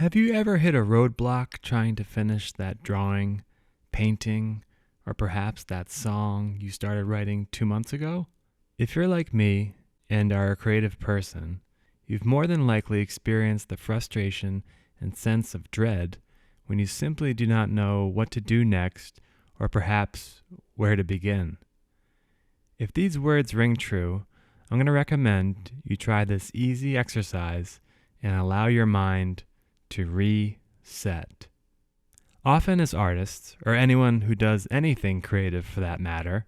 Have you ever hit a roadblock trying to finish that drawing, painting, or perhaps that song you started writing 2 months ago? If you're like me and are a creative person, you've more than likely experienced the frustration and sense of dread when you simply do not know what to do next or perhaps where to begin. If these words ring true, I'm going to recommend you try this easy exercise and allow your mind to reset. Often as artists, or anyone who does anything creative for that matter,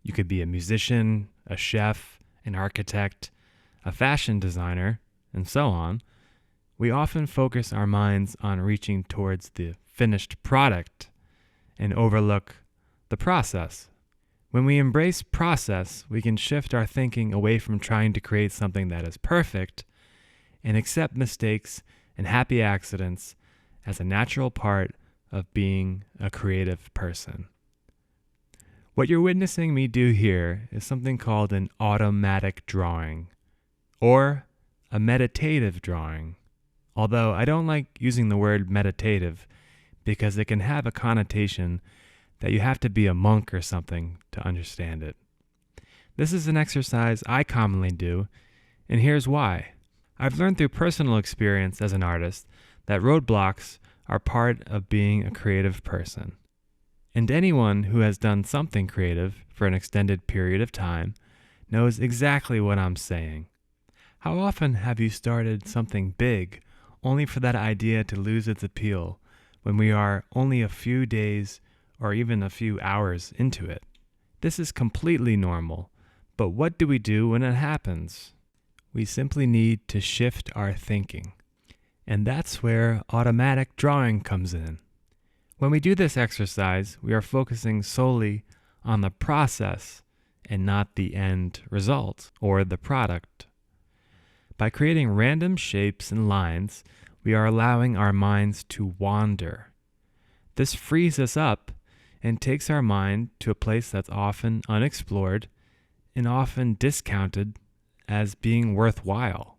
you could be a musician, a chef, an architect, a fashion designer, and so on, we often focus our minds on reaching towards the finished product and overlook the process. When we embrace process, we can shift our thinking away from trying to create something that is perfect and accept mistakes and happy accidents as a natural part of being a creative person. What you're witnessing me do here is something called an automatic drawing, or a meditative drawing. Although I don't like using the word meditative because it can have a connotation that you have to be a monk or something to understand it. This is an exercise I commonly do, and here's why. I've learned through personal experience as an artist that roadblocks are part of being a creative person. And anyone who has done something creative for an extended period of time knows exactly what I'm saying. How often have you started something big only for that idea to lose its appeal when we are only a few days or even a few hours into it? This is completely normal, but what do we do when it happens? We simply need to shift our thinking. And that's where automatic drawing comes in. When we do this exercise, we are focusing solely on the process and not the end result or the product. By creating random shapes and lines, we are allowing our minds to wander. This frees us up and takes our mind to a place that's often unexplored and often discounted as being worthwhile.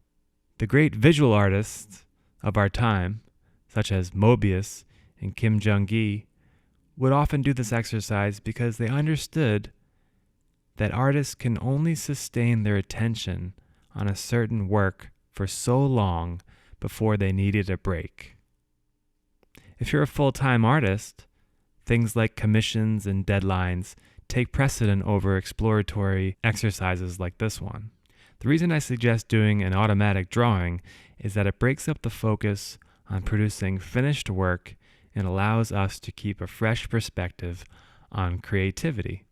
The great visual artists of our time, such as Mobius and Kim Jong-gi, would often do this exercise because they understood that artists can only sustain their attention on a certain work for so long before they needed a break. If you're a full-time artist, things like commissions and deadlines take precedent over exploratory exercises like this one. The reason I suggest doing an automatic drawing is that it breaks up the focus on producing finished work and allows us to keep a fresh perspective on creativity.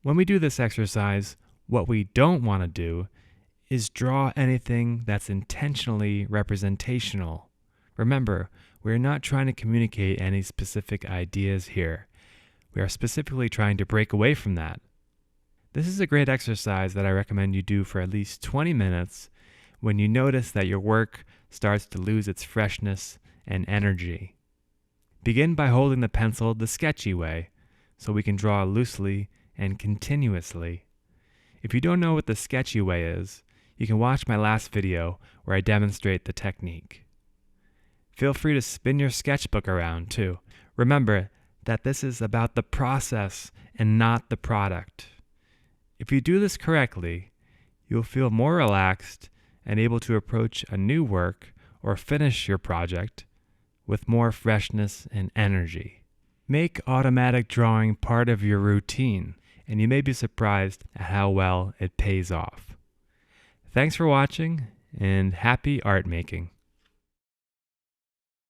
When we do this exercise, what we don't want to do is draw anything that's intentionally representational. Remember, we're not trying to communicate any specific ideas here. We are specifically trying to break away from that. This is a great exercise that I recommend you do for at least 20 minutes when you notice that your work starts to lose its freshness and energy. Begin by holding the pencil the sketchy way so we can draw loosely and continuously. If you don't know what the sketchy way is, you can watch my last video where I demonstrate the technique. Feel free to spin your sketchbook around too. Remember that this is about the process and not the product. If you do this correctly, you'll feel more relaxed and able to approach a new work or finish your project with more freshness and energy. Make automatic drawing part of your routine, and you may be surprised at how well it pays off. Thanks for watching, and happy art making.